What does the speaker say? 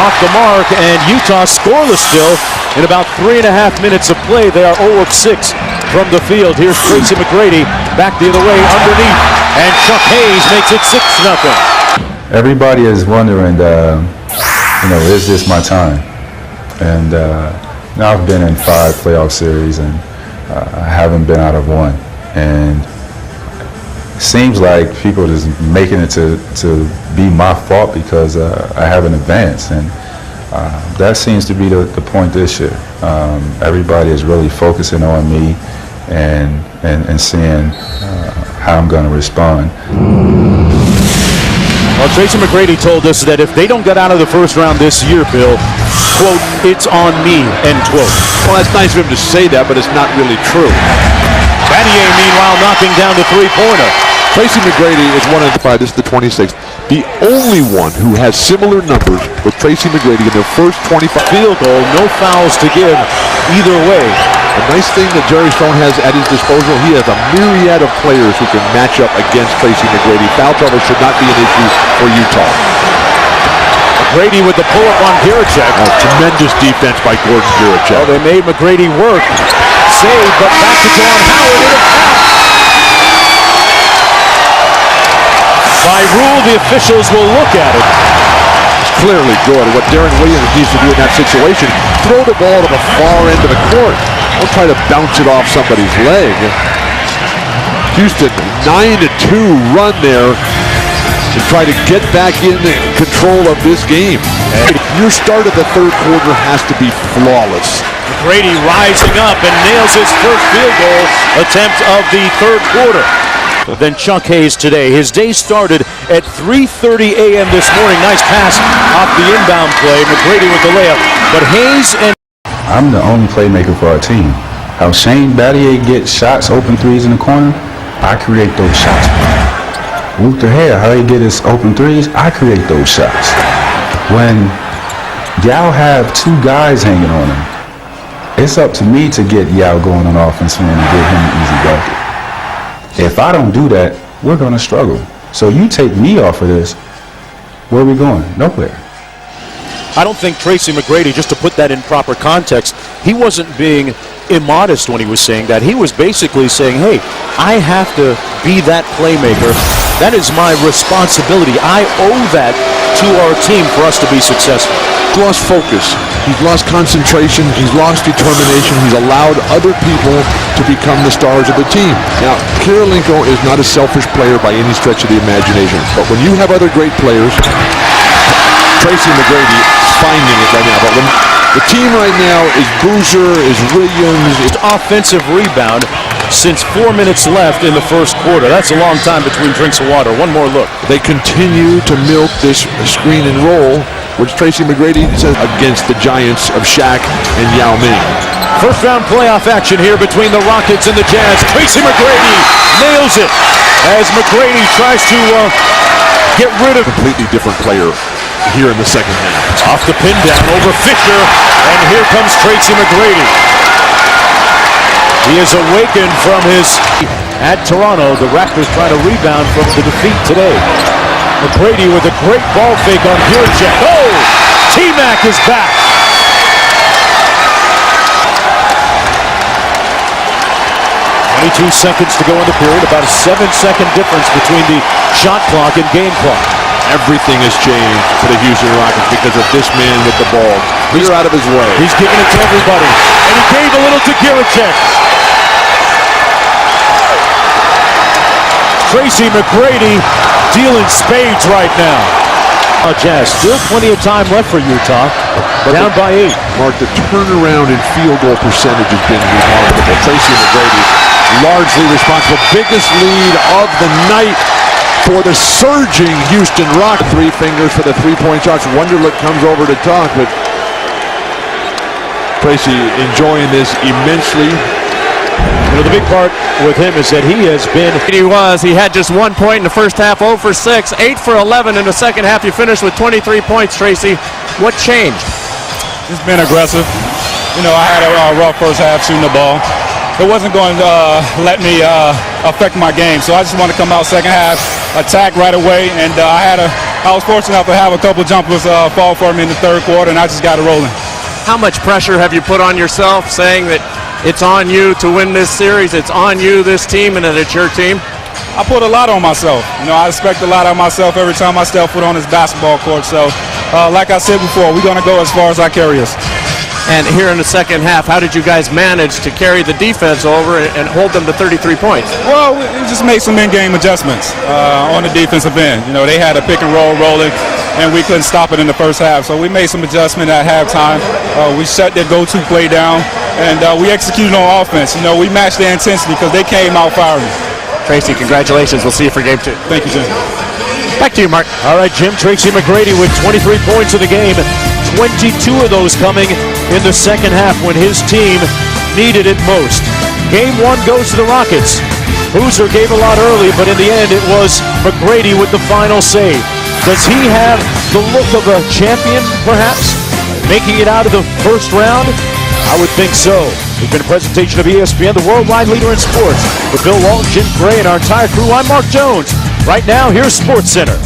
off the mark, and Utah scoreless still in about 3.5 minutes of play. They are 0 of 6 from the field. Here's Tracy Mcgrady back the other way underneath, and Chuck Hayes makes it 6-0. Everybody is wondering, is this my time? And now I've been in 5 playoff series, and I haven't been out of one. And it seems like people just making it to be my fault because I haven't advanced. And that seems to be the point this year. Everybody is really focusing on me and seeing how I'm going to respond. Well, Tracy Mcgrady told us that if they don't get out of the first round this year, Bill, quote, "it's on me," end quote. Well, that's nice of him to say that, but it's not really true. Battier, meanwhile, knocking down the three-pointer. Tracy Mcgrady is one of the 5. This is the 26th. The only one who has similar numbers with Tracy Mcgrady in their first 25. Field goal, no fouls to give either way. A nice thing that Jerry Stone has at his disposal, he has a myriad of players who can match up against Tracy Mcgrady. Foul trouble should not be an issue for Utah. Mcgrady with the pull-up on Giricek. Tremendous defense by Gordon Giricek. Oh, they made Mcgrady work. Save, but back to John Howard. It'll count. By rule, the officials will look at it. It's clearly good. What Darren Williams needs to do in that situation, throw the ball to the far end of the court. Don't try to bounce it off somebody's leg. Houston, 9-2 run there to try to get back in control of this game. Your start of the third quarter has to be flawless. Mcgrady rising up and nails his first field goal attempt of the third quarter. Then Chuck Hayes today. His day started at 3:30 a.m. this morning. Nice pass off the inbound play. Mcgrady with the layup. But Hayes and... I'm the only playmaker for our team. How Shane Battier gets shots, open threes in the corner, I create those shots. Luther Hare, how he get his open threes, I create those shots. When y'all have 2 guys hanging on him, it's up to me to get Yao going on offense and get him an easy bucket. If I don't do that, we're going to struggle. So you take me off of this, where are we going? Nowhere. I don't think Tracy Mcgrady, just to put that in proper context, he wasn't being immodest when he was saying that. He was basically saying, hey, I have to be that playmaker. That is my responsibility. I owe that to our team for us to be successful. He's lost focus. He's lost concentration. He's lost determination. He's allowed other people to become the stars of the team. Now, Kirilenko is not a selfish player by any stretch of the imagination. But when you have other great players, Tracy Mcgrady is finding it right now. But when the team right now is Boozer, is Williams. It's offensive rebound since 4 minutes left in the first quarter. That's a long time between drinks of water. One more look. They continue to milk this screen and roll, which Tracy Mcgrady says against the Giants of Shaq and Yao Ming. First round playoff action here between the Rockets and the Jazz. Tracy Mcgrady nails it as Mcgrady tries to get rid of... Completely different player here in the second half. Off the pin down over Fisher, and here comes Tracy Mcgrady. He is awakened from his... At Toronto, the Raptors trying to rebound from the defeat today. Mcgrady with a great ball fake on Giricek. Oh! T-Mac is back. 22 seconds to go in the period. About a 7-second difference between the shot clock and game clock. Everything has changed for the Houston Rockets because of this man with the ball. He's out of his way. He's giving it to everybody. And he gave a little to Giricek. Tracy Mcgrady dealing spades right now. Jazz, still plenty of time left for Utah. Down by 8. Mark, the turnaround in field goal percentage has been remarkable. Tracy Mcgrady largely responsible. Biggest lead of the night for the surging Houston Rockets. 3 fingers for the 3-point shots. Wonderlic comes over to talk, but Tracy enjoying this immensely. You know, the big part with him is that he has been... He had just 1 point in the first half, 0 for 6, 8 for 11 in the second half. You finished with 23 points, Tracy. What changed? Just been aggressive. You know, I had a rough first half shooting the ball. It wasn't going to let me affect my game, so I just want to come out second half, attack right away, and I had a I was fortunate enough to have a couple jumpers fall for me in the third quarter, and I just got it rolling. How much pressure have you put on yourself saying that it's on you to win this series, it's on you, this team, and that it's your team? I put a lot on myself. I expect a lot of myself every time I step foot on this basketball court. So, like I said before, we're going to go as far as I carry us. And here in the second half, how did you guys manage to carry the defense over and hold them to 33 points? Well, we just made some in-game adjustments on the defensive end. They had a pick and roll rolling, and we couldn't stop it in the first half. So we made some adjustment at halftime. We shut their go-to play down, and we executed on offense. We matched their intensity because they came out firing. Tracy, congratulations. We'll see you for game 2. Thank you, Jim. Back to you, Mark. All right, Jim. Tracy Mcgrady with 23 points in the game. 22 of those coming in the second half when his team needed it most. Game 1 goes to the Rockets. Boozer gave a lot early, but in the end it was Mcgrady with the final say. Does he have the look of a champion, perhaps? Making it out of the first round? I would think so. It's been a presentation of ESPN, the worldwide leader in sports. With Bill Walton, Jim Gray, and our entire crew, I'm Mark Jones. Right now, here's SportsCenter.